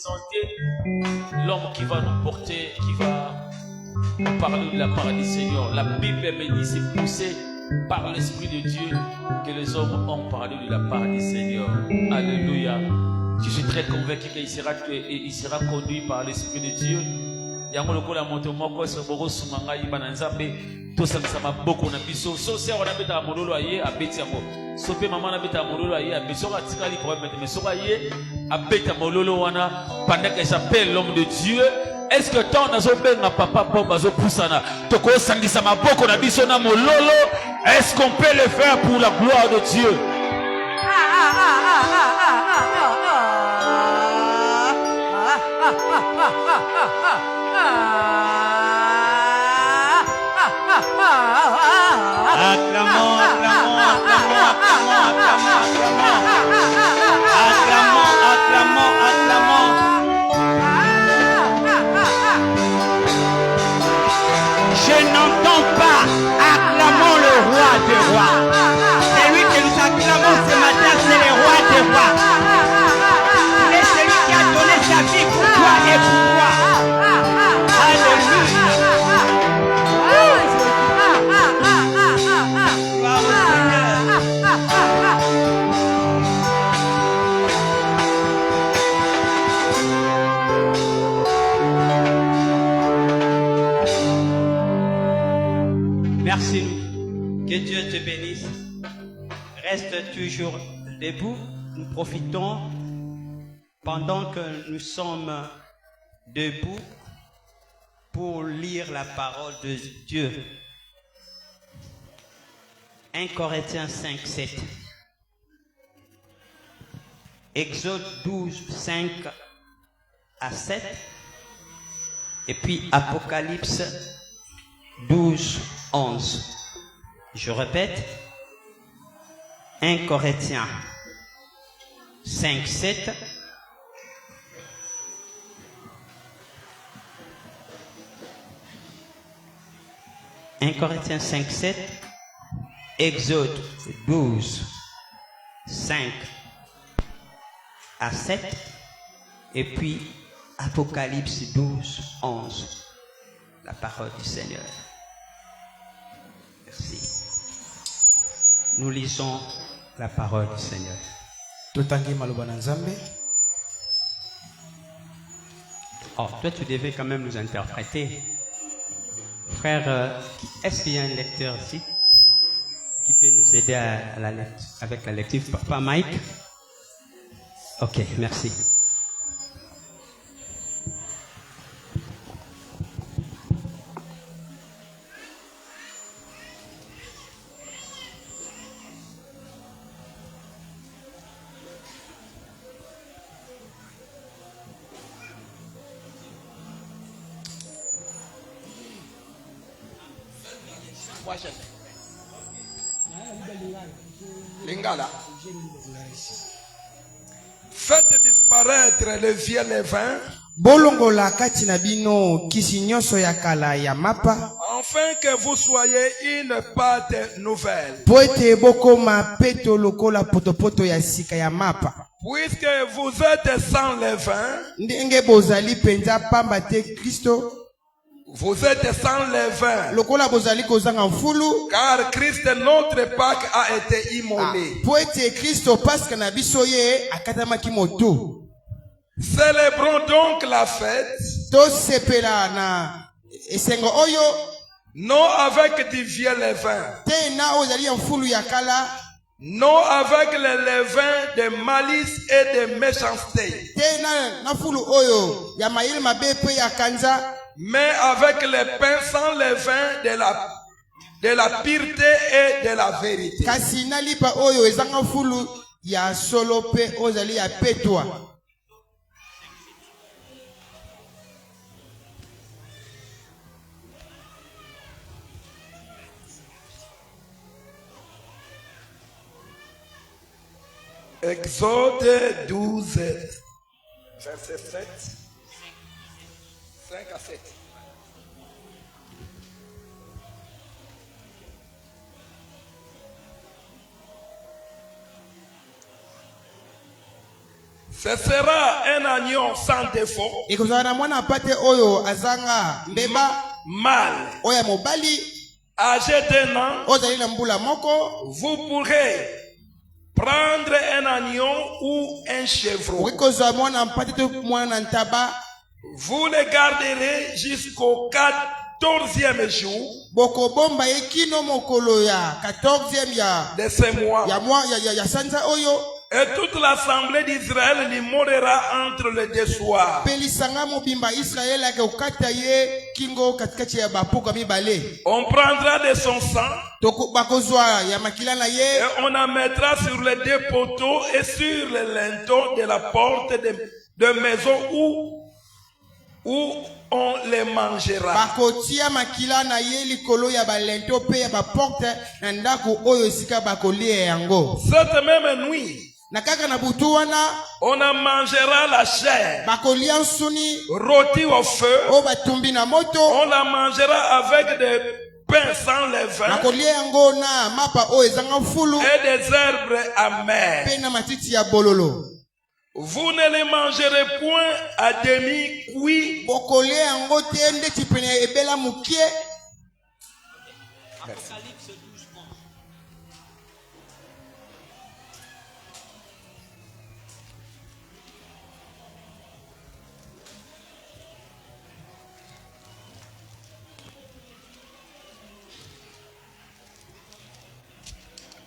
présenter l'homme qui va nous porter, qui va nous parler de la part du Seigneur. La Bible me dit, c'est poussé par l'Esprit de Dieu que les hommes ont parlé de la part du Seigneur. Alléluia. Je suis très convaincu qu'il sera conduit par l'Esprit de Dieu. Yango lokola moto moko soboko sumanga yiba na nzambe tosangisa maboko na biso so se ona beta mololo aye abeti yango so pe mama na beta mololo aye abeso ka tikali problème mais so ka ye abeta mololo wana pendant que j'appelle l'homme de Dieu. Est-ce que tant nazo benga papa po bazo pusana toko sangisa maboko na biso na mololo? Est-ce qu'on peut le faire pour la gloire de Dieu? Je n'entends pas. Acclamons le roi des rois. C'est lui que nous acclamons ce matin, c'est le roi des rois. Et c'est lui qui a donné sa vie pour toi et pour moi. Alléluia. Gloire au Seigneur. Merci. Que Dieu te bénisse. Reste toujours debout. Nous profitons pendant que nous sommes debout pour lire la parole de Dieu. 1 Corinthiens 5, 7. Exode 12, 5 à 7. Et puis Apocalypse 12, 11. Je répète. 1 Corinthiens 5, 7. « 1 Corinthiens 5, 7, Exode 12, 5 à 7, et puis Apocalypse 12, 11. La parole du Seigneur. Merci. Nous lisons la parole du Seigneur. Oh, toi, tu devais quand même nous interpréter. Frère, est-ce qu'il y a un lecteur ici qui peut nous aider avec la lecture? Papa Mike? Ok, merci. Lingala. Faites disparaître le vieux levain. Bolongola katina bino kisi nyonso ya kala ya mapa. Afin que vous soyez une pâte nouvelle. Poete bokoma peto lokola potopoto ya sika ya mapa. Puisque vous êtes sans levain. Ndenge bozali penza pamba te Kristo. Vous êtes sans levain. Lokola bozali kozanga mfulu. Car Christ notre Pâque a été immolé. Poete Kristo Pasca na biso ye akatamaki moto. Célébrons donc la fête. To sepela na esengo oyo. Non avec du vieux levain. Te na ozali mfulu ya kala. Non avec le levain de malice et de méchanceté. Te na fulu oyo ya mayele mabe pe ya kanza. Mais avec le pain sans levain de la pureté et de la vérité. Kasi na lipa oyo ezanga fulu ya solo pe ozali ya petwa. Exode 12, verset 7. 5 à 7. Ce sera un agneau sans défaut, ekozala na mwana mpate oyo azanga mbeba mâle, oyo ya mobali âgé d'1 an. oyo azali na mbula moko. Vous pourrez prendre un agneau ou un chevreau. okoki kozwa mwana mpate to mwana ntaba. Vous le garderez jusqu'au 14e jour bokobomba ye kino mokolo ya 14e de ce mois. ya sanza oyo. Et toute l'assemblée d'Israël l'immolera entre les deux soirs. pelisanga mobimba Israël akokata ye kingo katikati ya bapuka mibale. On prendra de son sang bakozwa ya makila na et ye on en mettra sur les deux poteaux et sur les linteaux de la porte de maison où on les mangera. bakotia makila na ye likolo ya balento pe ya baporte na ndako oyo esika bakolia yango. Cette même nuit, na kaka na butu wana on en mangera la chair bakolia nsuni rôtie au feu. oyo batumbi na moto. On la mangera avec des pains sans levain bakolia yango na mapa oyo ezanga fulu et des herbes amères. pe na matiti ya bololo. Vous ne les mangerez point à demi cuit. bokolia yango te ndeti pene ebela mukie.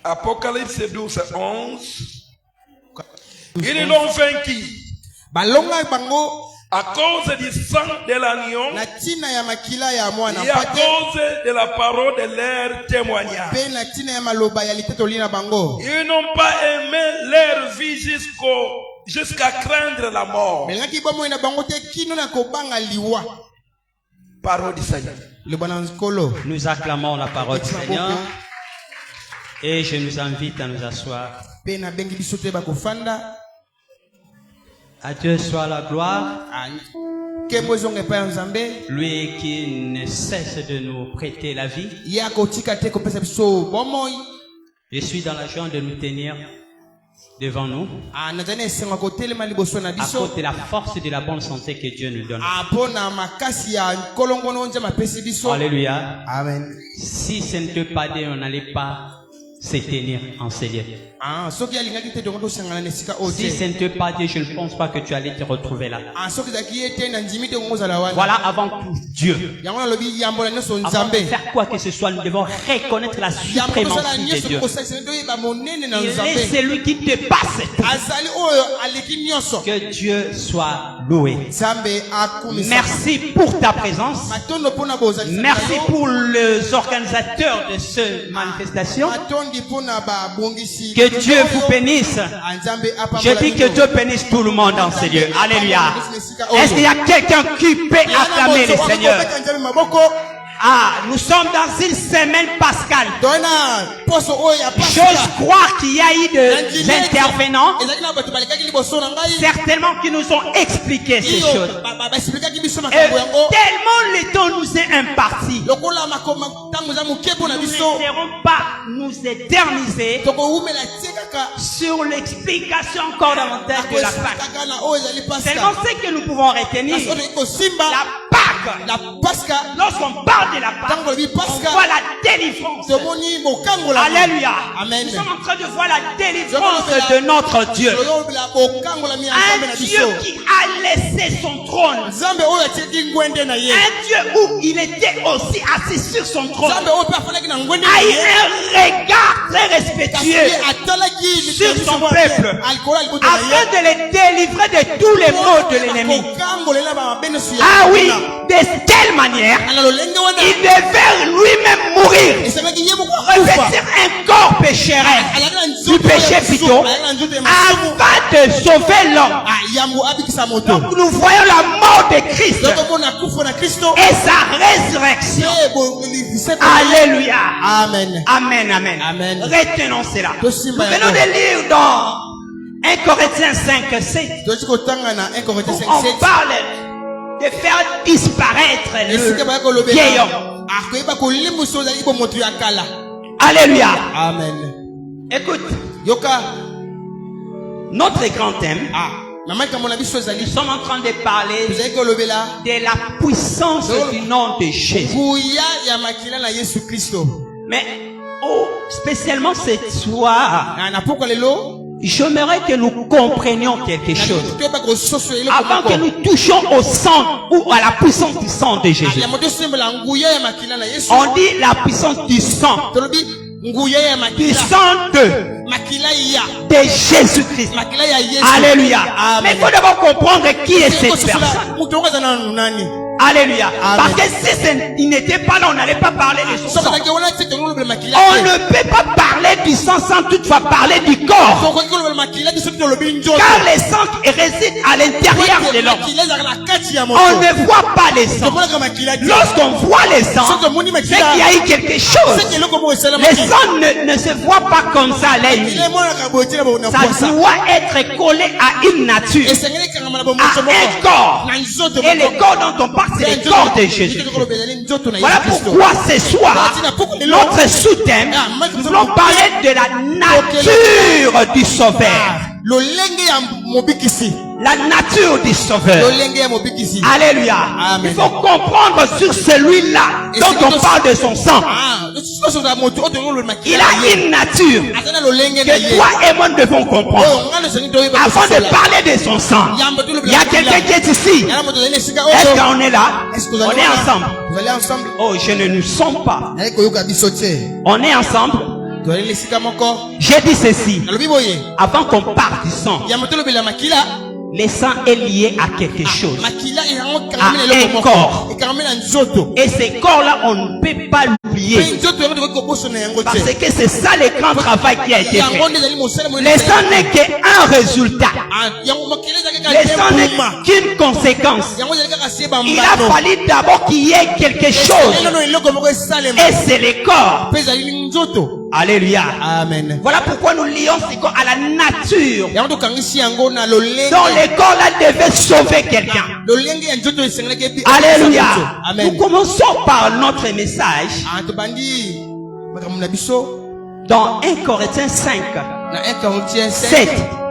Apocalypse 12, 11. Ils l'ont vaincu balonga bango à cause du sang de l'agneau na tina ya makila ya mwana et à mpate cause de la parole de leur témoignage. pe na tina ya maloba ya litetoli na bango. Ils n'ont pas aimé leur vie jusqu'à craindre la mort. melingaki bomoi na bango te kino na kobanga liwa. Parole du Seigneur. liba na nkolo. Nous acclamons la parole du Seigneur et je nous invite à nous asseoir. pe na bengi biso te bakofanda. À Dieu soit la gloire, nkembo ezonga epai ya nzambe. lui qui ne cesse de nous prêter la vie. ye akotika te kopesa biso bomoi. Je suis dans la joie de nous tenir devant nous nazali na esengo kotelema liboso na à biso. cause de la force et de la bonne santé que Dieu nous donne. mpo na makasi ya nkolongono nzambe apesi biso. Alléluia. amen. Si ce n'était pas Dieu, on n'allait pas se tenir en ces lieux. soki alingaki te dongo tosangana na esika oyo Si te. ce n'était pas Dieu, je ne pense pas que tu allais te retrouver là. soki ezalaki ye te na ndimi te kongo ozala wana. Voilà avant tout Dieu. yango nalobi yambola nyonso Avant de nzambe. faire quoi que ce soit, nous devons reconnaître la yambo tosala suprématie de nyonso Dieu. kosalisa toyeba monene na Il est nzambe. celui qui dépasse tout. azali oyo aleki nyonso. Que Dieu soit loué. nzambe akumisa. Merci pour ta présence. matondo mpona bozalisa. Merci pour les organisateurs de cette manifestation. matondi mpona babongisi. Que Dieu vous bénisse. nzambe apambola Je dis que bino. Dieu bénisse tout le monde dans ces lieux. Alléluia. Est-ce qu'il y a quelqu'un qui peut acclamer le Seigneur? Kopeka nzambe maboko. Nous sommes dans une semaine pascale. tona poso oyo ya J'ose Pasika. croire qu'il y a eu des intervenants, ezalaki na bato balekaki liboso na ngai. certainement qui nous ont expliqué ces Iyo, choses. basiplikaki biso Et makambo yango. tellement le temps nous est imparti, lokola makoma ntango eza moke mpo na nous biso. n'essaierons pas nous éterniser tokowumela te kaka. sur l'explication encore davantage de la Pâque. kaka na oyo ezali Seulement Pasika. ce que nous pouvons retenir, Kasi oyo kosimba la Pâque. la Pasika. Lorsqu'on parle de la Pâque, ntango lobi on Pasika voit la délivrance. tomoni mokangola. Alléluia. Amen. Nous sommes en train de voir la délivrance de notre Dieu. toyobela bokangolami ya nzambe na Un biso. Dieu qui a laissé son trône. nzambe oyo atiaki ngwende na ye. Un Dieu où il était aussi assis sur son trône. nzambe oyo mpe afandaki na ngwende na A eu ye. un regard très kasi respectueux ye atalaki sur likambo son moko peuple, te. alikola libuta na ye. afin de les délivrer de tous les maux de l'ennemi. kokangolela bamabe nyonso ya Ah oui, kokuna. de telle manière, na lolenge wana il devait lui-même mourir, esengaki ye moko akufa. revêtir un corps pécheresse alaki na du nzoto péché ya plutôt, masumu. alaki na nzoto ya masumu. afin de sauver l'homme. yambo abikisa moto. Donc nous voyons la mort de Christ donc omona kufa na kristo. et sa résurrection. Alléluia. amen. Amen, amen. Amen. Retenons cela. Nous Tosimba venons yango. de lire dans 1 Corinthiens 5, 7, tozi kotanga na 1 où Corinthiens on 5:7. parle de faire disparaître esika le baya vieil kolobela homme. akoyeba kolimbusa ozali bo moto ya kala. Alléluia. amen. Écoute, yoka notre grand thème, Maman comme on a vu sur Nous Zali. sommes en train de parler Vous avez que le bela. de la puissance du nom de Jésus. Kuya ya makila na Yesu Christo. Mais spécialement cette soir, Na pourquoi lelo? j'aimerais que nous comprenions quelque chose. Avant que nous touchions au sang ou à la puissance du sang de Jésus. On dit la puissance du sang. Du sang de Jésus-Christ. Alléluia. Mais il faut d'abord comprendre qui est cette personne. Alléluia. Parce que si il n'était pas là, on n'allait pas parler de son sang. On ne peut pas parler du sang sans toutefois parler du corps. Car les sang réside à l'intérieur de l'homme. On ne voit pas les sangs. Lorsqu'on voit les sangs, c'est qu'il y a eu quelque chose. Les sangs ne se voient pas comme ça à l'œil. Ça doit être collé à une nature, à un corps. Et le corps dont on parle, c'est le corps de Jésus. Voilà pourquoi ce soir, notre sous-thème, nous voulons parler de la nature du Sauveur. La nature du Sauveur. Alléluia. Amen. Il faut comprendre sur celui-là dont on parle de son sang. Il a une nature que toi et moi devons comprendre. Avant de parler de son sang, il y a quelqu'un qui est ici. Est-ce qu'on est là? On est ensemble. Vous allez ensemble. Oh, je ne nous sens pas. On est ensemble. J'ai dit ceci. Avant qu'on parle du sang, le sang est lié à quelque chose, à un corps. Et ces corps-là, on ne peut pas l'oublier. Parce que c'est ça le grand travail qui a été fait. Le sang n'est qu'un résultat. Le sang n'est qu'une conséquence. Il a fallu d'abord qu'il y ait quelque chose. Et c'est le corps. Alléluia. Amen. Voilà pourquoi nous lions à la nature. Dans le corps là devait sauver quelqu'un. Alléluia. Nous commençons par notre message dans 1 Corinthiens 5,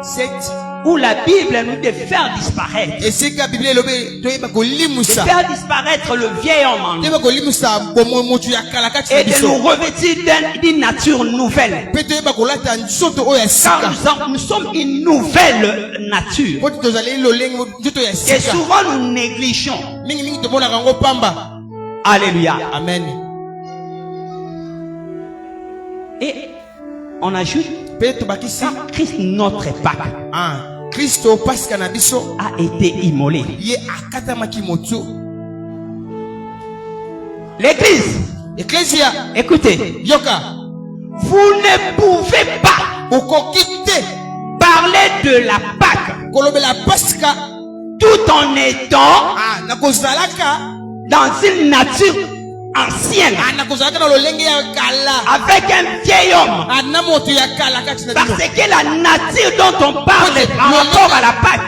7, où la Bible nous dit faire disparaître. De faire disparaître le vieil homme et de nous revêtir d'une nature nouvelle. Car nous sommes une nouvelle nature. Et souvent nous négligeons. Alléluia. Amen. Et on ajoute Christ notre Pâque Christo Pascal Nabiso a été immolé. L'église, Ecclesia, écoutez, Yoka, vous ne pouvez pas parler de la Pâque Kolobela Pasca, tout en étant Nakozalaka, dans une nature ancienne, avec un vieil homme. Parce que la nature dont on parle en rapport à la Pâque,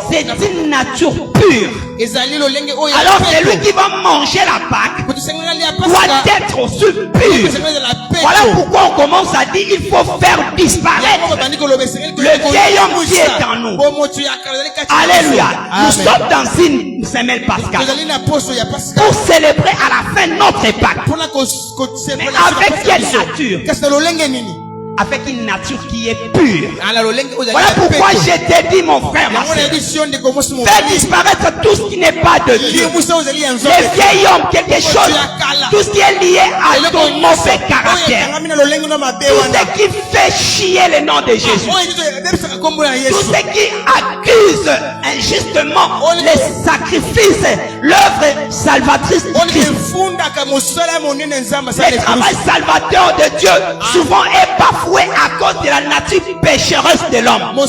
c'est une nature pure. Alors celui qui va manger la Pâque doit être aussi pur. Voilà pourquoi on commence à dire il faut faire disparaître le vieil homme qui est en nous. Alléluia. Nous sommes dans une semaine pascale pour célébrer à la fin notre Pâque. Mais avec quelle nature? Avec une nature qui est pure. Voilà pourquoi je t'ai dit, mon frère, ma soeur, faire disparaître tout ce qui n'est pas de Dieu. Les vieils hommes, quelque chose, tout ce qui est lié à ton mauvais caractère, tout ce qui fait chier le nom de Jésus, tout ce qui accuse injustement les sacrifices, l'œuvre salvatrice de Christ. Le travail salvateur de Dieu souvent est bafoué à cause de la nature péchereuse de l'homme. On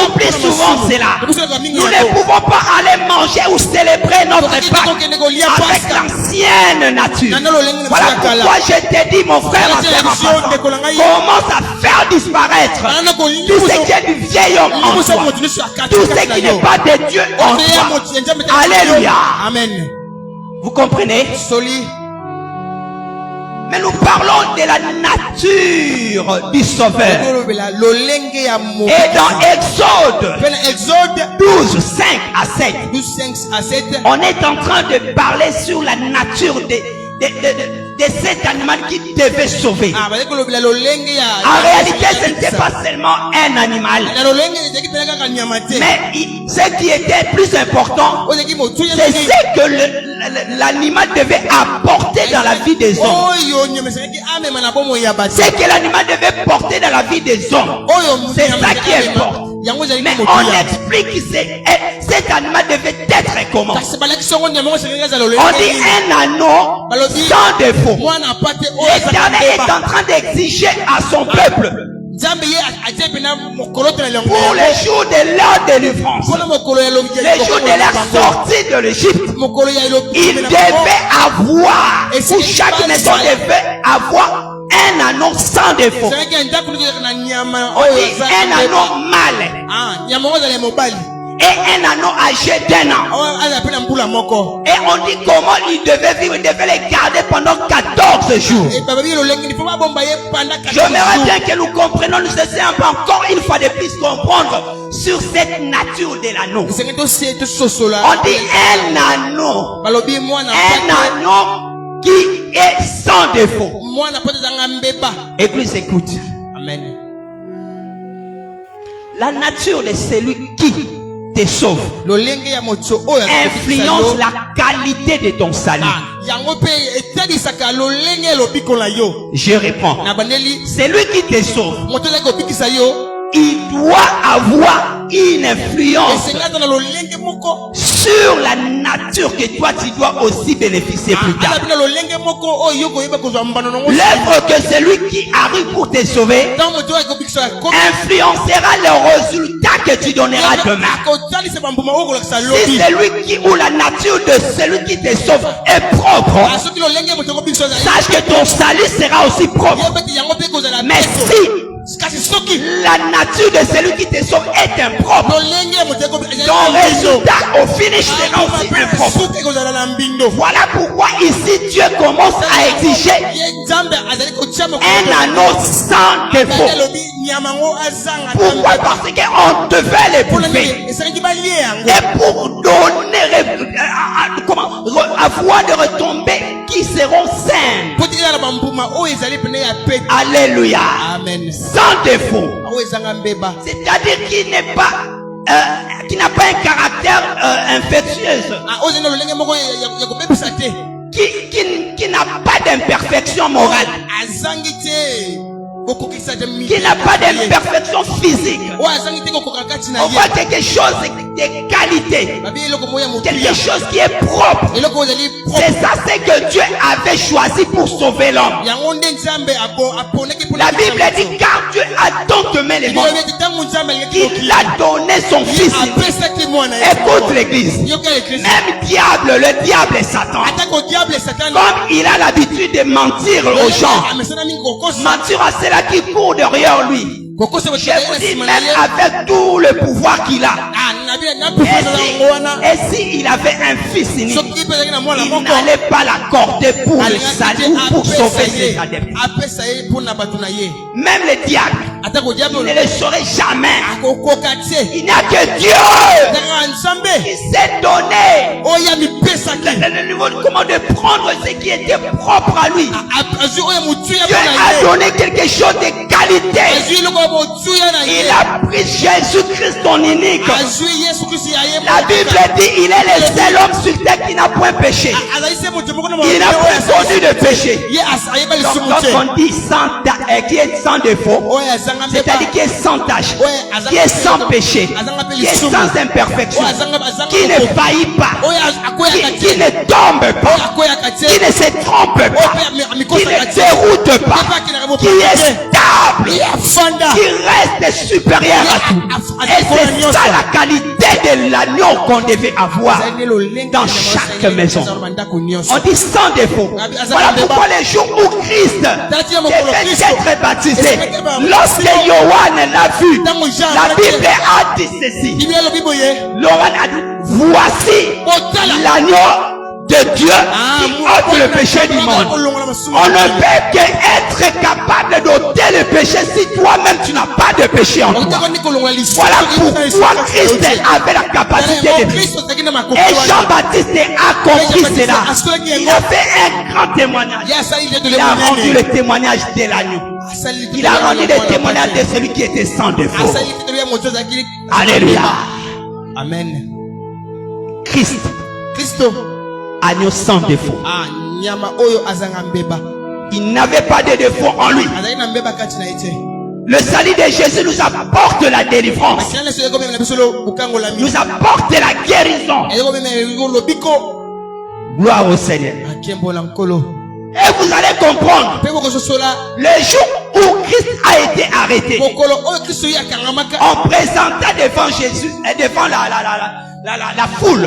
oublie souvent cela. Nous ne pouvons pas aller manger ou célébrer notre Pâque avec l'ancienne nature. Voilà pourquoi je t'ai dit, mon frère, ma soeur, commence à faire disparaître tout ce qui est du vieil homme en toi, tout ce qui n'est pas de Dieu en toi. Alléluia. Amen. Vous comprenez? Mais nous parlons de la nature du Sauveur. Et dans Exode 12, 5 à 7, on est en train de parler sur la nature de cet animal qui devait sauver. En réalité, ce n'était pas seulement un animal. Mais ce qui était plus important, c'est ce que l'animal devait apporter dans la vie des hommes. C'est que l'animal devait porter dans la vie des hommes. C'est ça qui est important. Mais on explique que cet animal devait être comment? On dit un anneau sans défaut. L'Éternel est en train d'exiger à son peuple pour les jours de leur délivrance, les jours de leur sortie de l'Égypte, il devait avoir, ou chaque maison devait avoir un anneau sans défaut. On dit un anneau mâle et un anneau âgé d'1 an. Et on dit comment il devait vivre. Il devait les garder pendant 14 jours. J'aimerais bien que nous comprenions, nous essayons encore une fois de plus comprendre sur cette nature de l'anneau. On dit un anneau qui est sans défaut. Église, écoute. Amen. La nature de celui qui te sauve influence la qualité de ton salut. Je réponds. Celui qui te sauve, il doit avoir une influence sur la nature que toi tu dois aussi bénéficier plus tard. L'œuvre que celui qui arrive pour te sauver influencera le résultat que tu donneras demain. Si celui qui ou la nature de celui qui te sauve est propre, sache que ton salut sera aussi propre. Mais si la nature de celui qui te sauve est impropre, ton résultat au finish sera aussi impropre. Voilà pourquoi ici Dieu commence à exiger un anneau sans défaut. Pourquoi? Parce qu'on devait les bouffer. Et pour donner, avoir de retombées qui seront saines. Alléluia. Amen. Sans défaut. C'est-à-dire qu'il n'est pas qui n'a pas un caractère infectieux, qui n'a pas d'imperfection morale, qui n'a pas d'imperfection physique. On voit quelque chose de qualité, quelque chose qui est propre. C'est ça, c'est que Dieu avait choisi pour sauver l'homme. La Bible dit car Dieu a tant aimé les mondes qu'il a donné son fils. Écoute l'église. Même le diable est Satan. Comme il a l'habitude de mentir aux gens, mentir à ceux-là qui courent derrière lui. Je vous dis, même avec tout le pouvoir qu'il a, et si il avait un fils unique, il n'allait pas l'accorder pour le salut ou pour sauver ses adeptes. Même le diable, il ne le saurait jamais. Il n'y a que Dieu qui s'est donné le niveau de comment de prendre ce qui était propre à lui. Dieu a donné quelque chose de qualité. Il a pris Jésus-Christ ton unique. La Bible dit il est le seul homme sur terre qui n'a point péché. Il n'a point connu de péché. Donc lorsqu'on dit qui est sans défaut, c'est-à-dire qui est sans tâche, qui est sans péché, qui est sans imperfection, qui ne faillit pas, qui ne tombe pas, qui ne se trompe pas, qui ne déroute pas, qui est stable, qui reste supérieur à tout. Et c'est ça la qualité de l'agneau qu'on devait avoir dans chaque maison. On dit sans défaut. Voilà pourquoi les jours où Christ devait être baptisé, lorsque Yoann l'a vu, la Bible a dit ceci. Yoann a dit, voici l'agneau de de Dieu qui ôte le péché du monde. On ne peut qu'être capable d'ôter le péché si toi-même tu n'as pas de péché en toi. Voilà pourquoi Christ avait la capacité de vivre. Et Jean-Baptiste a compris cela. Il a fait un grand témoignage. Il a rendu le témoignage de l'agneau. Il a rendu le témoignage de celui qui était sans défaut. Alléluia. Amen. Christ, agneau sans défaut. Il n'avait pas de défaut en lui. Le salut de Jésus nous apporte la délivrance, nous apporte la guérison. Gloire au Seigneur. Et vous allez comprendre, le jour où Christ a été arrêté, on présenta devant Jésus et devant la foule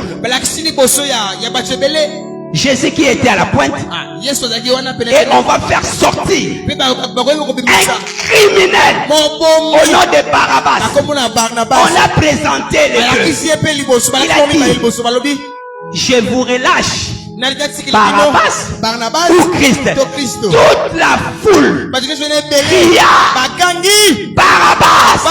Jésus qui était à la pointe, et on va faire sortir un criminel au nom de Barabbas. On a présenté les deux. Il a dit, je vous relâche Barabbas ou Christ. Toute la foule cria Barabbas.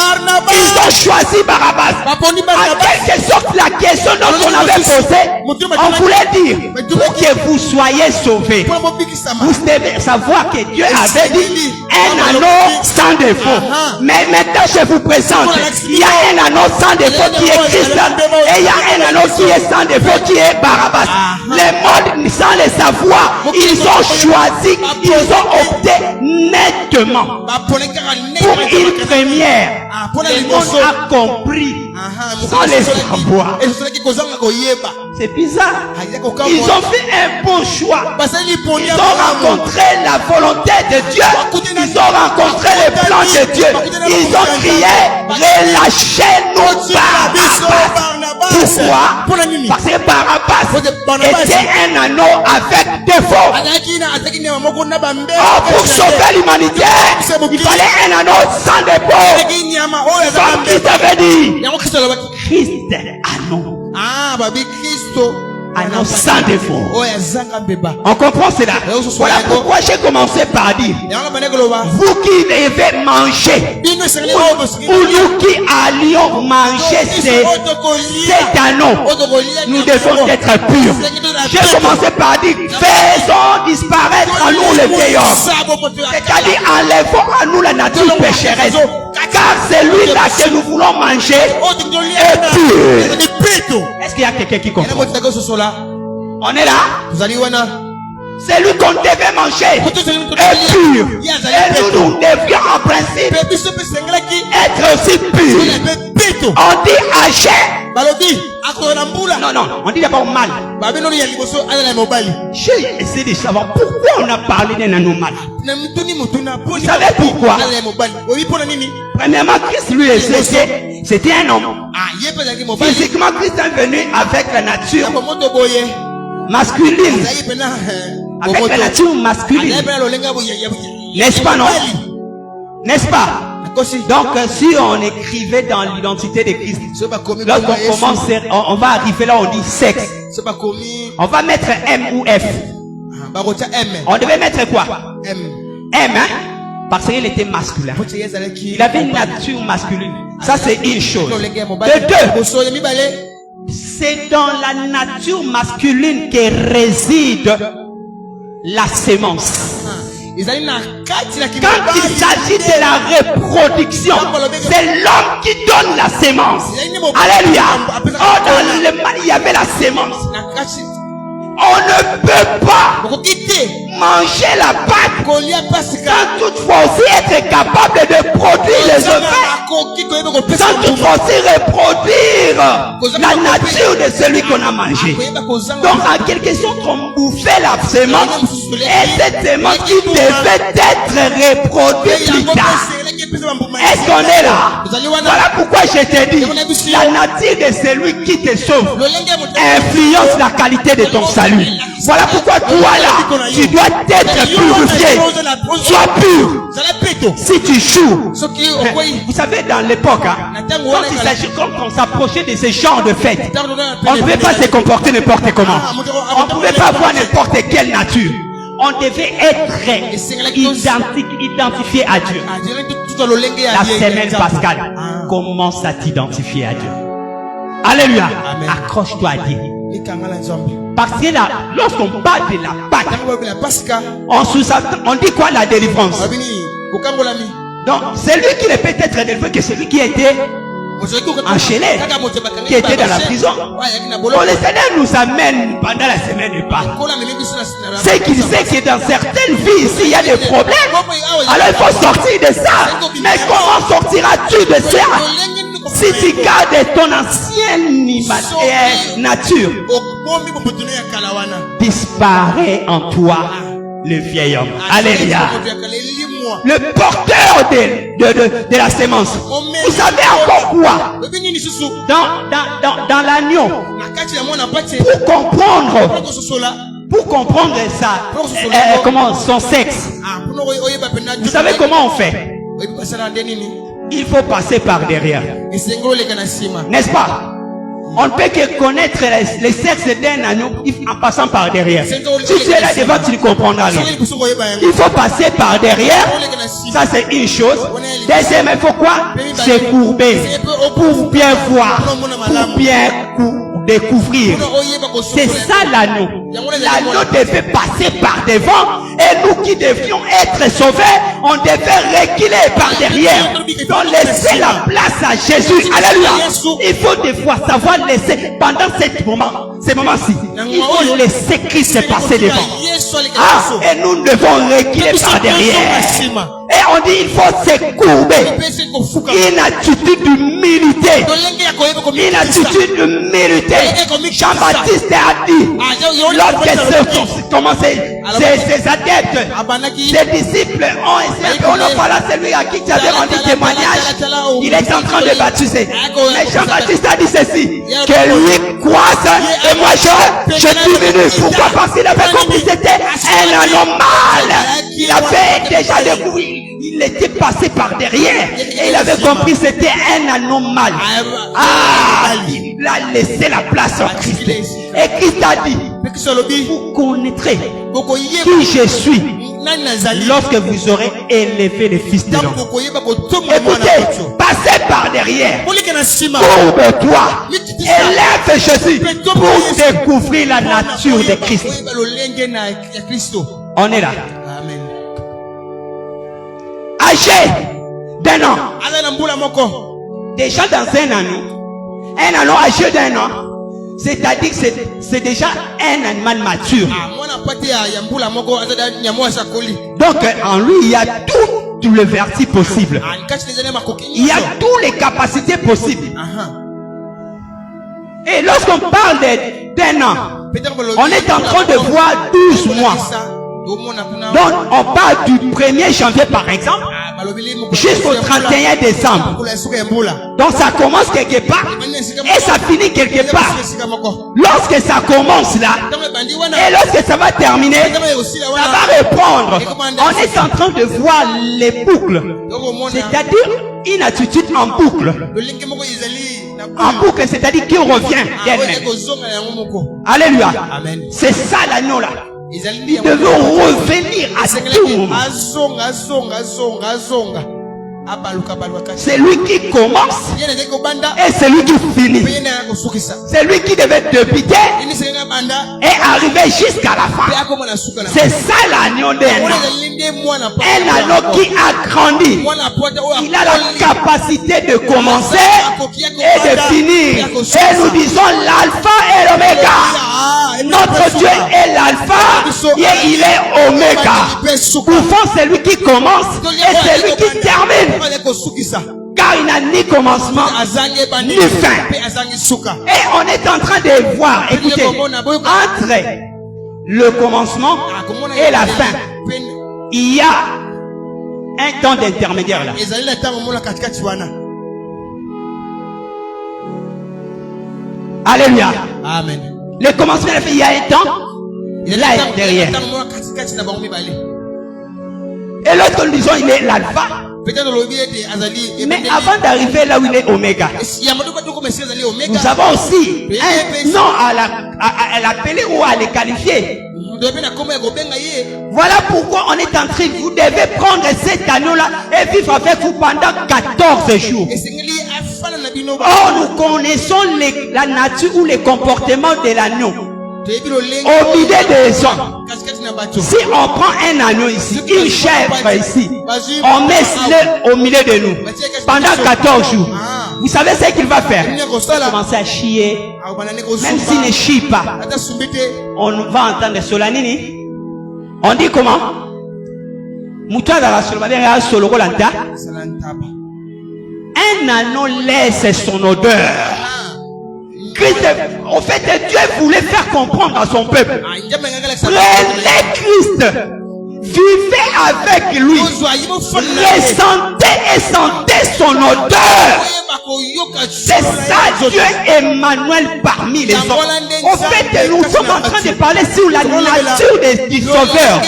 Ils ont choisi Barabbas. En quelque sorte, la question dont on avait posée, on voulait dire, pour que vous soyez sauvés, vous devez savoir que Dieu avait dit un anneau sans défaut. Mais maintenant je vous présente, il y a un anneau sans défaut qui est Christ, et il y a un anneau qui est sans défaut qui est Barabbas. Les mondes, sans le savoir, ils ont choisi, ils ont opté nettement pour une première. Le monde a compris sans le savoir. C'est bizarre. Ils ont fait un bon choix. Ils ont rencontré la volonté de Dieu. Ils ont rencontré le plan de Dieu. Ils ont crié, relâchez-nous Barabbas. Pourquoi? Parce que Barabbas était un anneau avec défaut. Pour sauver l'humanité, il fallait un anneau sans défaut. Comme Christ avait dit, Christ anneau. Anneau sans défaut. On comprend cela. Voilà pourquoi j'ai commencé par dire, vous qui devez manger, ou nous qui allions manger cet anneau, nous devons être purs. J'ai commencé par dire, faisons disparaître en nous le pécheur. C'est-à-dire, enlevons en nous la nature pécheresse. Car celui-là que nous voulons manger est pur. Est-ce qu'il y a quelqu'un qui comprend? On est là? Celui qu'on devait manger est pur. Et nous devions en principe être aussi purs. On dit âgé. Non, on dit d'abord mal. J'ai essayé de savoir pourquoi on a parlé d'un anomal. Vous savez pourquoi? Premièrement, Christ lui c'était un homme. Physiquement, Christ est venu avec la nature masculine. Avec la nature masculine. N'est-ce pas, non? N'est-ce pas? Donc, si on écrivait dans l'identité de Christ, lorsqu'on commence, on va arriver là, on dit sexe. On va mettre M ou F. On devait mettre quoi? M, hein? Parce qu'il était masculin. Il avait une nature masculine. Ça, c'est une chose. De deux, c'est dans la nature masculine que réside la sémence. Quand il s'agit de la reproduction, c'est l'homme qui donne la sémence. Alléluia. Oh, dans le mal, il y avait la sémence. On ne peut pas manger la pâte sans toutefois aussi être capable de produire les œufs, sans toutefois aussi reproduire la nature de celui qu'on a mangé. Donc en quelque sorte on bouffait la sémence, et cette sémence qui devait être reproduite plus tard. Est-ce qu'on est là? Voilà pourquoi je te dis, la nature de celui qui te sauve influence la qualité de ton salut. Voilà pourquoi toi là, tu dois être purifié. Sois pur. Si tu joues, vous savez, dans l'époque, quand il s'agit, quand on s'approchait de ce genre de fête, on ne pouvait pas se comporter n'importe comment. On ne pouvait pas avoir n'importe quelle nature. On devait être identifié à Dieu. La semaine pascale commence à t'identifier à Dieu. Alléluia. Accroche-toi à Dieu. Parce que là, lorsqu'on parle de la Pâque, on dit quoi la délivrance? Donc, c'est lui qui ne peut être délivré que celui qui était enchaîné, qui était dans la prison. Bon, le Seigneur nous amène pendant la semaine de Pâques. C'est qu'il sait que dans certaines vies ici, il y a des problèmes. Alors il faut sortir de ça. Mais comment sortiras-tu de ça si tu gardes ton ancienne nature? Disparaît en toi le vieil homme. Alléluia. Le porteur de la sémence. Vous savez encore quoi? Dans l'agneau, pour comprendre ça, comment son sexe, vous savez comment on fait? Il faut passer par derrière. N'est-ce pas? On ne peut que connaître les sexes d'un agneau en passant par derrière. Si tu es là devant, tu ne comprendras rien. Il faut passer par derrière. Ça, c'est une chose. Deuxième, il faut quoi? Se courber pour bien voir, pour bien découvrir. C'est ça l'anneau. L'anneau devait passer par devant, et nous qui devions être sauvés, on devait reculer par derrière. Donc laisser la place à Jésus. Alléluia. Il faut des fois savoir laisser pendant ces moments-ci. Il faut laisser Christ passer devant. Et nous devons reculer par derrière. Et on dit il faut se courber. Une attitude d'humilité. Une attitude d'humilité. Jean-Baptiste a dit, lorsque ses adeptes, ses disciples ont essayé, on a parlé à celui à qui tu avais rendu témoignage, il est en train de baptiser. Mais Jean-Baptiste a dit ceci, que lui croisse et moi je diminue. Pourquoi? Parce qu'il avait compris que c'était un anormal. Il avait déjà découvert. Il était passé par derrière et il avait compris que c'était un anormal. Il a laissé la place en Christ. Et Christ a dit, vous connaîtrez qui je suis lorsque vous aurez élevé le Fils de l'homme. Écoutez, passez par derrière. Courbe-toi. Élève Jésus pour découvrir la nature de Christ. On est là. Âgé d'un an. Déjà dans un anneau âgé d'un an, c'est-à-dire que c'est déjà un animal mature. Donc en lui il y a tout le vertu possible. Il y a toutes les capacités possibles. Et lorsqu'on parle d'un an, on est en train de voir 12 mois. Donc on parle du 1er janvier par exemple jusqu'au 31 décembre. Donc ça commence quelque part et ça finit quelque part. Lorsque ça commence là et lorsque ça va terminer, ça va reprendre. On est en train de voir les boucles, c'est-à-dire une attitude en boucle. En boucle, c'est-à-dire qui revient d'elle-même. Alléluia. C'est ça l'agneau là. Ils devront revenir à tout moment. C'est lui qui commence et c'est lui qui finit. C'est lui qui devait débuter et arriver jusqu'à la fin. C'est ça l'agneau d'un an. Un agneau qui a grandi. Il a la capacité de commencer et de finir. Et nous disons l'alpha et l'oméga. Notre Dieu est l'alpha et il est oméga. Souvent c'est lui qui commence et c'est lui qui termine. Car il n'a ni commencement ni fin. Et on est en train de voir, écoutez, entre le commencement et la fin, il y a un temps d'intermédiaire là. Alléluia. Amen. Le commencement, il y a un temps, là et derrière. Et l'autre, nous disons, il est l'alpha. Mais avant d'arriver là où il est oméga, nous avons aussi un nom à l'appeler ou à le qualifier. Voilà pourquoi on est en train, vous devez prendre cet anneau-là et vivre avec vous pendant 14 jours. Or, nous connaissons la nature ou le comportement de l'agneau. Au milieu des hommes, si on prend un agneau ici, une chèvre ici, on met le au milieu de nous pendant 14 jours. Vous savez ce qu'il va faire? Commencer à chier. Même s'il ne chie pas, on va entendre Solanini. On dit comment? Un anneau laisse son odeur. Christ, en fait, Dieu voulait faire comprendre à son peuple. Prenez Christ, vivez avec lui, ressentez et sentez son odeur. C'est ça Dieu Emmanuel parmi les hommes. En fait, nous sommes en train de parler sur la nature du Sauveur,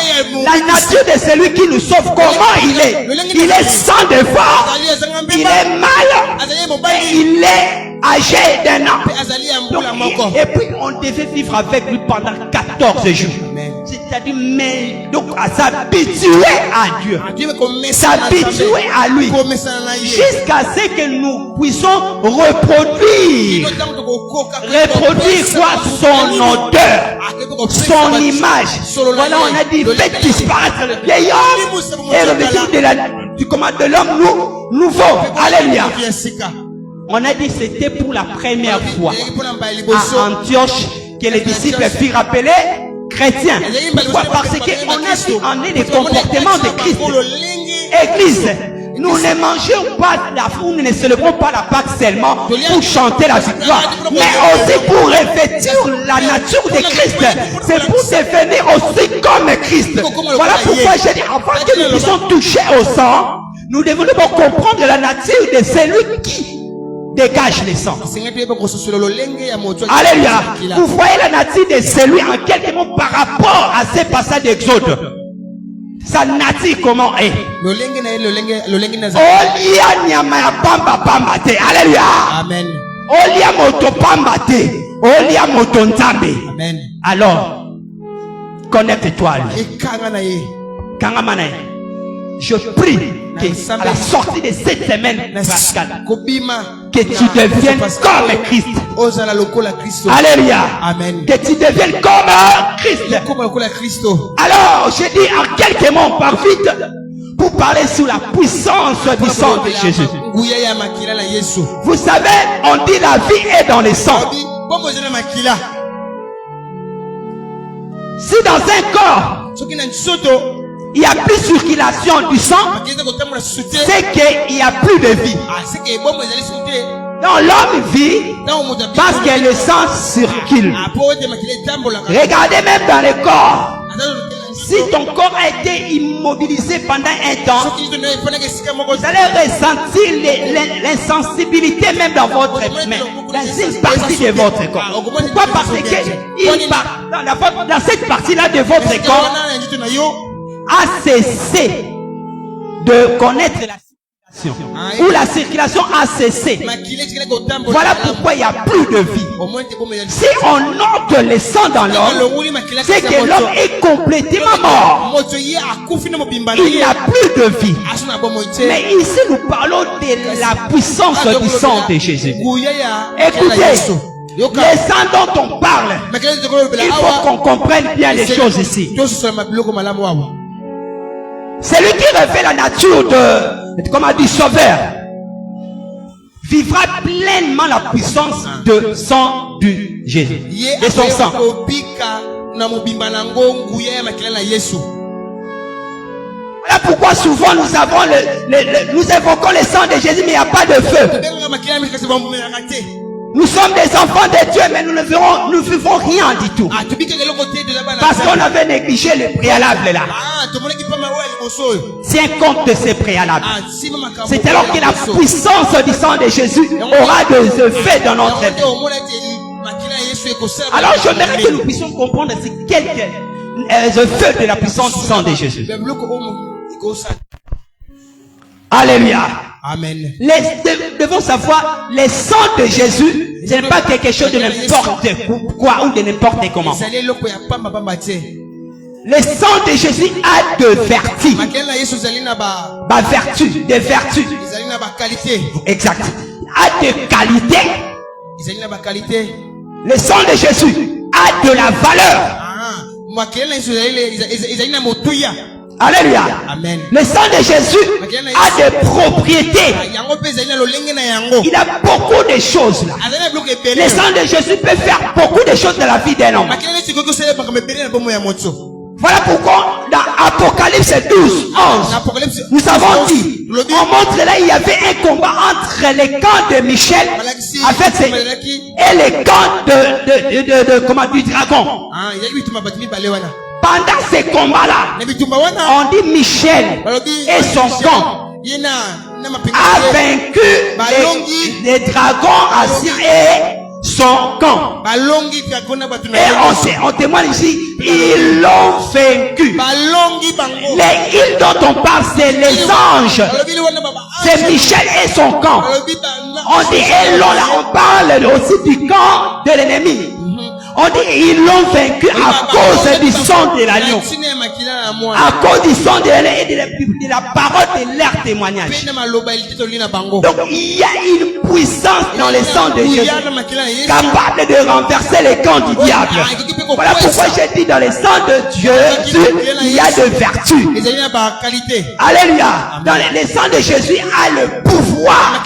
la nature de celui qui nous sauve. Comment il est? Il est sans défaut, il est mal, il est âgé d'un an. Et puis on devait vivre avec lui pendant 14 jours. C'est-à-dire, mais donc à s'habituer à Dieu, s'habituer à lui, jusqu'à ce que nous puissions reproduire quoi? Son odeur, son image. Voilà, on a dit, faites disparaître le vieil homme et revêtir du commande de l'homme nouveau. Alléluia. On a dit c'était pour la première fois à Antioche que les disciples furent appelés chrétiens. Pourquoi? Parce qu'on a vu en eux les comportements de Christ. Église, nous ne mangeons pas nous ne célébrons pas la Pâque seulement pour chanter la victoire, mais aussi pour revêtir la nature de Christ. C'est pour devenir aussi comme Christ. Voilà pourquoi j'ai dit, avant que nous puissions toucher au sang, nous devons d'abord comprendre la nature de celui qui dégage les sangs. Alléluia. Vous voyez la nature de celui en quelque mots par rapport à ces passages d'Exode. Sa nature comment est? Olia nyama ya pamba pamba te. Alléluia. Amen. Olia moto pamba te. Olia moto nzambe. Amen. Alors, connecte-toi à lui. Kangamanaye. Je prie que à la sortie de cette semaine pascale, que tu deviennes comme Christ. Alléluia. Amen. Que tu deviennes comme Christ. Alors, je dis en quelques mots, par vite, pour parler sur la puissance du sang de Jésus. Vous savez, on dit la vie est dans le sang. Si dans un corps, il n'y a plus de circulation du sang, c'est qu'il n'y a plus de vie. Donc l'homme vit parce que le sang circule. Regardez même dans le corps. Si ton corps a été immobilisé pendant un temps, vous allez ressentir l'insensibilité même dans votre main, dans une partie de votre corps. Pourquoi? Parce que dans cette partie-là de votre corps a cessé de connaître la circulation, ou la circulation a cessé. Voilà pourquoi il n'y a plus de vie. Si on note le sang dans l'homme, c'est que l'homme est complètement mort. Il n'y a plus de vie. Mais ici nous parlons de la puissance du sang de Jésus. Écoutez, le sang dont on parle, il faut qu'on comprenne bien les choses ici. Celui qui revêt la nature du Sauveur vivra pleinement la puissance de sang du Jésus, de son sang. Voilà pourquoi souvent nous avons nous évoquons le sang de Jésus, mais il n'y a pas de feu. Nous sommes des enfants de Dieu, mais nous ne vivons rien du tout. Parce qu'on avait négligé le préalable là. Tiens compte de ces préalables. C'est alors que la puissance du sang de Jésus aura des effets dans notre vie. Alors j'aimerais que nous puissions comprendre quelques effets de la puissance du sang de Jésus. Alléluia. Amen. Nous devons savoir, le sang de Jésus, ce n'est pas quelque chose de n'importe quoi ou de n'importe comment. Le sang de Jésus a de vertus. Des vertus. Exact. A de qualité. Le sang de Jésus a de la valeur. Alléluia. Amen. Le sang de Jésus a des propriétés. Il a beaucoup de choses là. Le sang de Jésus peut faire beaucoup de choses dans la vie d'un homme. Voilà pourquoi dans Apocalypse 12, 11, nous avons dit, on montre là, il y avait un combat entre les camps de Michel et les camps du dragon. Pendant ces combats-là, on dit Michel et son camp a vaincu les dragons assyriens et son camp. Et on témoigne ici, ils l'ont vaincu. Les îles dont on parle, c'est les anges. C'est Michel et son camp. On dit, et là, on parle aussi du camp de l'ennemi. On dit, ils l'ont vaincu à cause du sang de l'agneau. À cause du sang de l'agneau et de la parole de leur témoignage. Donc, il y a une puissance dans le sang de Jésus capable de renverser les camps du diable. Voilà pourquoi j'ai dit, dans le sang de Dieu, il y a de vertus. Alléluia. Dans le sang de Jésus a le pouvoir.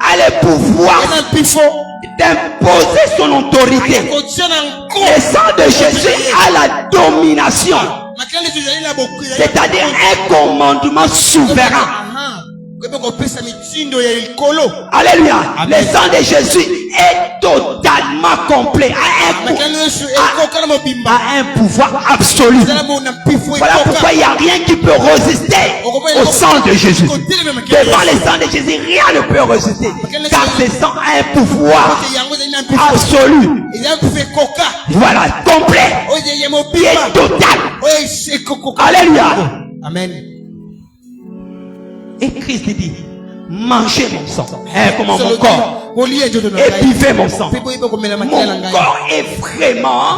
A le pouvoir d'imposer son autorité. Le sang de Jésus a la domination, c'est-à-dire un commandement souverain. Alléluia. Le sang de Jésus est totalement complet, a un pouvoir absolu. Voilà pourquoi il n'y a rien qui peut résister au sang de Jésus. Devant le sang de Jésus, rien ne peut résister, car ce sang a un pouvoir absolu. Voilà, complet, qui est total. Alléluia. Amen. Et Christ dit, mangez mon sang, comment mon corps, et buvez mon sang. Mon corps est vraiment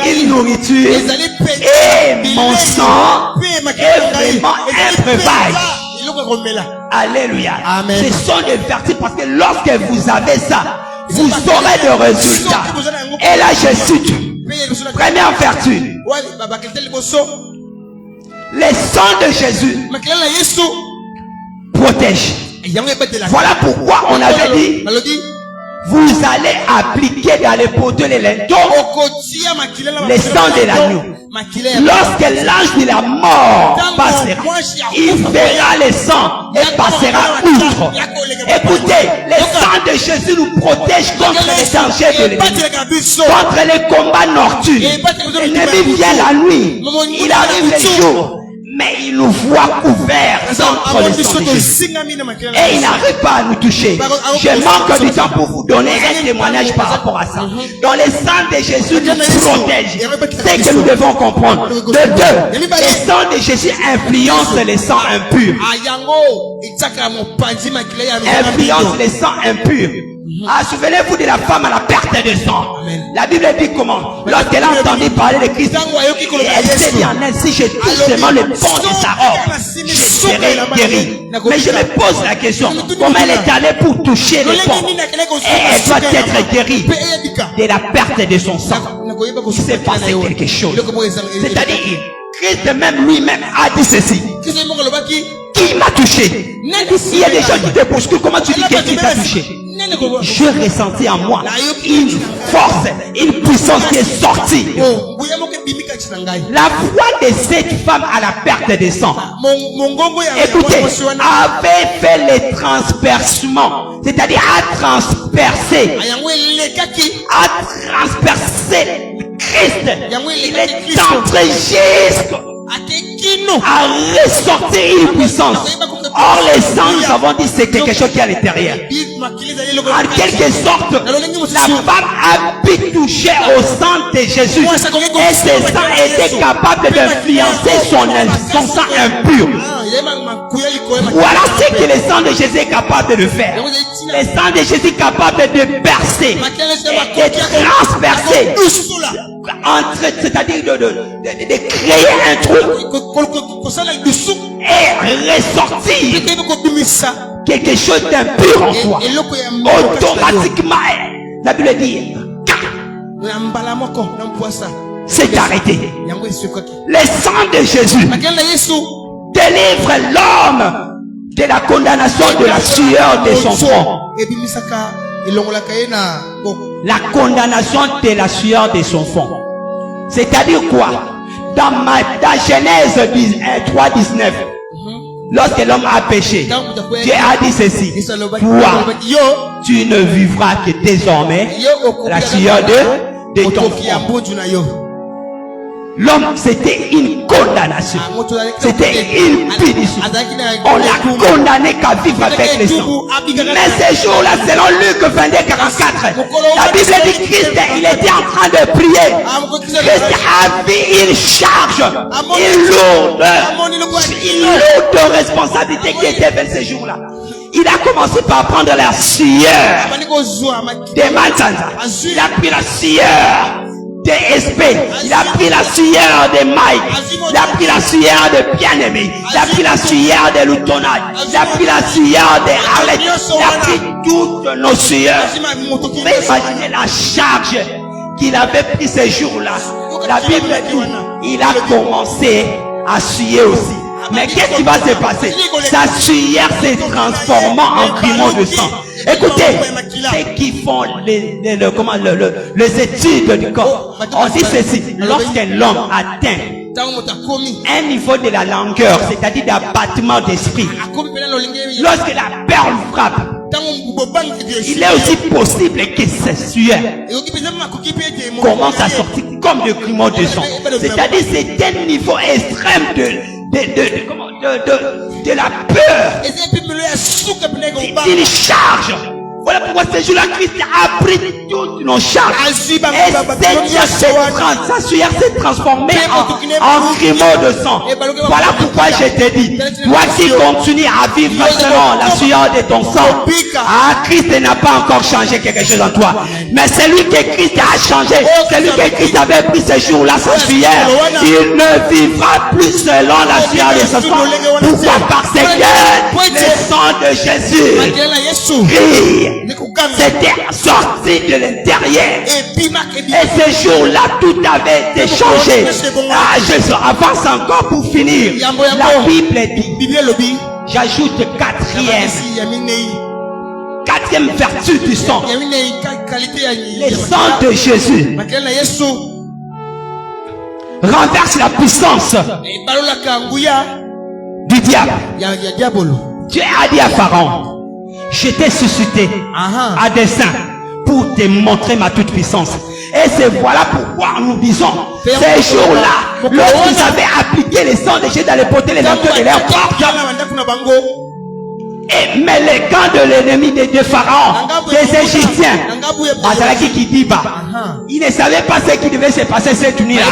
une nourriture, et mon sang est vraiment un breuvage. Alléluia. Amen. Ce sont des vertus, parce que lorsque vous avez ça, vous aurez des résultats. Et là je cite, première vertu, le sang de Jésus protège. Voilà pourquoi on avait dit, vous allez appliquer dans les poteaux les linteaux le sang de l'agneau. Lorsque l'ange de la mort passera, il verra le sang et passera outre. Écoutez, le sang de Jésus nous protège contre les dangers de l'ennemi, contre les combats nocturnes. L'ennemi vient la nuit, il arrive le jour, mais il nous voit couverts entre le sang de Jésus. Et il n'arrive pas à nous toucher. Je manque du temps pour vous donner un témoignage par rapport à ça. Dans le sang de Jésus nous protège. C'est que nous devons comprendre. De deux, le sang de Jésus influence les sangs impurs. Influence les sangs impurs. Ah, souvenez-vous de la femme à la perte de sang. La Bible dit comment? Lorsqu'elle a entendu parler de Christ, elle s'est dit en elle, si je touche seulement le pont de sa robe, je serai guéri. Mais je me pose la question, comment elle est allée pour toucher le pont? Et elle doit être guérie de la perte de son sang. Il s'est passé quelque chose. C'est-à-dire, Christ même lui-même a dit ceci. Qui m'a touché? Il y a des gens qui te bousculent. Comment tu dis que qui t'a touché? je ressentis en moi une force, une puissance qui est sortie. La voix de cette femme à la perte de sang, écoutez, avait fait les transpercements, c'est-à-dire à transpercer Christ. Il est entré jusqu'à ressortir une puissance. Or les sang, nous avons dit, c'est quelque chose qui est à l'intérieur. En quelque sorte, la femme a pu toucher au sang de Jésus. Et ce sang était capable d'influencer son sang impur. Voilà ce que le sang de Jésus est capable de faire. Le sang de Jésus est capable de percer et de transpercer. C'est-à-dire de créer un trou et ressortir quelque chose d'impur en toi. Automatiquement, la Bible dit, c'est arrêté. Le sang de Jésus délivre l'homme de la condamnation de la sueur de son front. La condamnation de la sueur de son front. C'est-à-dire quoi? Dans Genèse 3:19, lorsque l'homme a péché, Dieu a dit ceci: toi, tu ne vivras que désormais la sueur de ton front. L'homme, c'était une condamnation. C'était une punition. On l'a condamné qu'à vivre avec les sangs. Mais ces jours-là, selon Luc 22:44, la Bible dit que Christ, il était en train de prier. Christ avait une charge, une lourde responsabilité qui était faite ces jours-là. Il a commencé par prendre la sueur de Manzanza. Il a pris la sueur de SP, il a pris la sueur de Mike, il a pris la sueur de Bien-Aimé, il a pris la sueur de Loutonade, il a pris la sueur de Arlette, il a pris toutes nos sueurs. Mais imaginez la charge qu'il avait pris ces jours-là. La Bible dit, il a commencé à suer aussi. Mais qu'est-ce qui va se passer? Sa sueur s'est transformée en griment de sang. Écoutez, ceux qui font les études du corps, on dit ceci: lorsqu'un homme atteint un niveau de la langueur, c'est-à-dire d'abattement d'esprit, lorsque la perle frappe, il est aussi possible que ces sueurs commencent à sortir comme des griment de sang. C'est-à-dire c'est un niveau extrême de la peur, il charge. Voilà pourquoi ce jour-là, Christ a pris toutes nos charges. Et sa sueur s'est transformée en griment de sang. Voilà pourquoi je te dis, toi qui continues à vivre selon la sueur de ton sang, Christ n'a pas encore changé quelque chose en toi. Mais celui que Christ a changé, celui que Christ avait pris ce jour-là, sa sueur, il ne vivra plus selon la sueur de son sang. Pourquoi? Parce que le sang de Jésus brille. C'était sorti de l'intérieur. Et ce jour-là, tout avait été changé. Avance encore pour finir. La Bible dit, j'ajoute quatrième vertu du sang. Le sang de Jésus renverse la puissance du diable. Dieu a dit à Pharaon: je t'ai suscité à dessein pour te montrer ma toute puissance. Et c'est voilà pourquoi nous disons, ces jours-là, lorsqu'ils avaient appliqué les sang de Jésus dans les poteaux les lenteurs de leur porte, mais les camps de l'ennemi de Pharaon, des Égyptiens, ils ne savaient pas ce qui devait se passer cette nuit-là.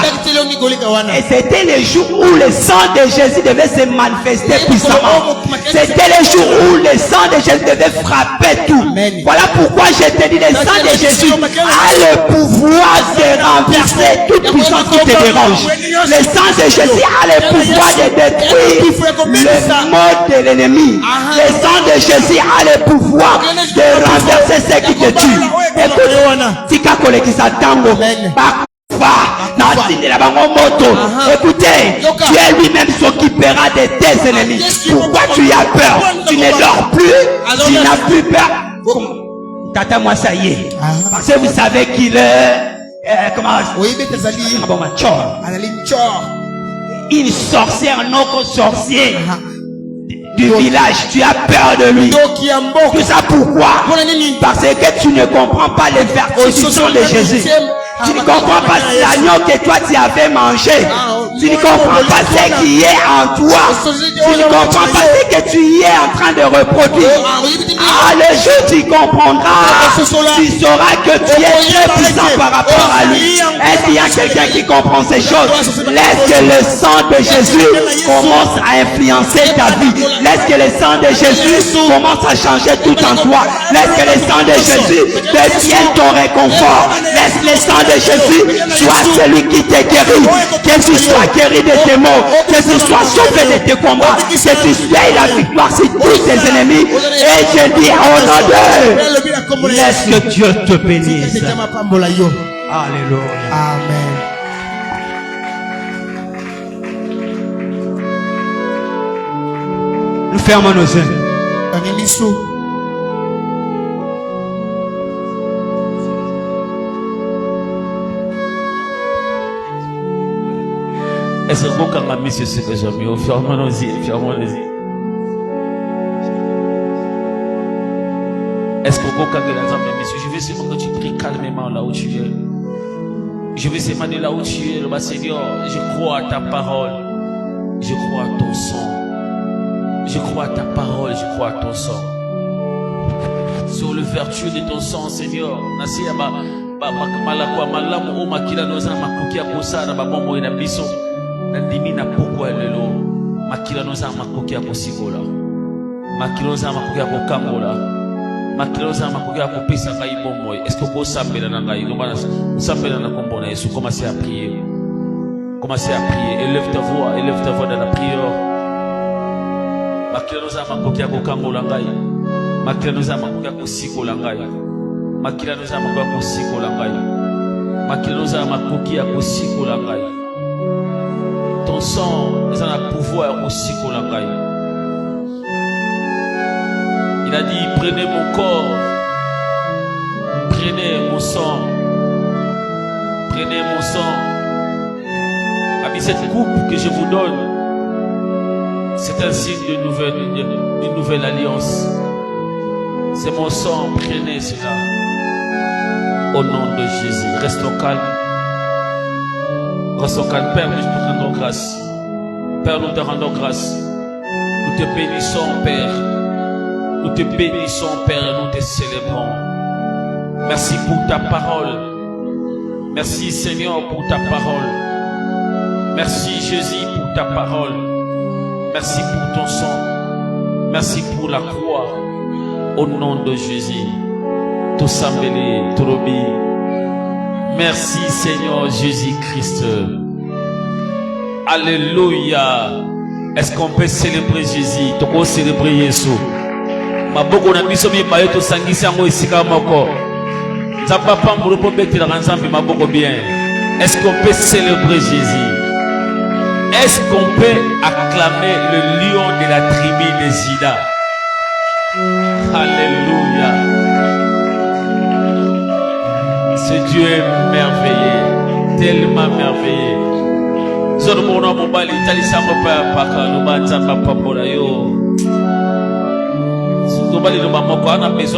Et c'était le jour où le sang de Jésus devait se manifester puissamment. C'était le jour où le sang de Jésus devait frapper tout. Voilà pourquoi je te dis, le sang de Jésus a le pouvoir de renverser toute puissance qui te dérange. Le sang de Jésus a le pouvoir de détruire le mode de l'ennemi. Le sang de Jésus a le pouvoir de renverser ce qui te tue. Écoute, tika kolekisa tango écoutez, Dieu lui-même s'occupera de tes ennemis. Pourquoi tu as peur? Tu ne dors plus, tu n'as plus peur. Tata moi ça y est. Parce que vous savez qu'il est comment une sorcière, un autre sorcier du village. Tu as peur de lui. Tout ça pourquoi? Parce que tu ne comprends pas les vertus de Jésus. Tu ne comprends pas l'agneau que toi tu avais mangé. Tu ne comprends pas ce qui est en toi. Tu ne comprends pas ce que tu y es en train de reproduire. Ah, le jour tu comprendras, tu sauras que tu es très puissant par rapport à lui. Est-ce qu'il y a quelqu'un qui comprend ces choses? Laisse que le sang de Jésus commence à influencer ta vie. Laisse que le sang de Jésus commence à changer tout en toi. Laisse que le sang de Jésus devienne ton réconfort. Laisse le sang de Jésus soit celui qui te guérit. Que tu sois guéri de tes maux, que tu sois sauvé de tes combats, que tu aies la victoire sur tous tes ennemis. Et je dis au nom d'eux, laisse que Dieu te bénisse. Alléluia. Amen. Nous fermons nos yeux. Est-ce que vous avez mis sur ce que j'ai mis? Fermons nos yeux, fermons les yeux. Est-ce que vous avez mis sur? Je veux seulement que tu pries calmement là où tu es. Je veux seulement de là où tu es, Seigneur, je crois à ta parole. Je crois à ton sang. Je crois à ta parole, je crois à ton sang. Sur le vertu de ton sang, Seigneur, Nasia malakwa malamu o makila noza makoki akosala babombo na biso. Nandimi na pourquoi lelo makila noza makoki akosikola. Makila noza makoki akokangola. Makila noza makoki akopesa kai bombo. Est-ce que vous sambela na ngai? Ngomana sambela na kombo na Yesu. Commencez à prier. Commencez à prier. Élève ta voix dans la prière. Makila noza makoki akokangola ngai. Makila noza makoki akosikola ngai. Makila noza makoki akosikola ngai. Makila noza makoki akosikola ngai. Ton sang, nous avons le pouvoir aussi pour la caille. Il a dit, prenez mon corps, prenez mon sang, prenez mon sang. Avec cette coupe que je vous donne, c'est un signe d'une nouvelle alliance. C'est mon sang, prenez cela. Au nom de Jésus, restons calmes. Restons calmes. Père, nous te rendons grâce. Père, nous te rendons grâce. Nous te bénissons, Père. Nous te bénissons, Père, et nous te célébrons. Merci pour ta parole. Merci, Seigneur, pour ta parole. Merci, Jésus, pour ta parole. Merci pour ton sang. Merci pour la croix. Au nom de Jésus. Tout s'embellit, tout robi. Merci Seigneur Jésus-Christ. Alléluia. Est-ce qu'on peut célébrer Jésus? Tu peux célébrer Jésus. Ma boko na biso mi mayo to sangisi yango esika moko. Nzamba pambulu po betela nzambe maboko bien. Est-ce qu'on peut célébrer Jésus? Est-ce qu'on peut acclamer le lion de la tribu de Juda? Alléluia. Ce Dieu est merveilleux, tellement merveilleux. Zoro mona mobali tali samba pa paka no ba tsamba pa pora yo. Zobali no ba moko ana besoin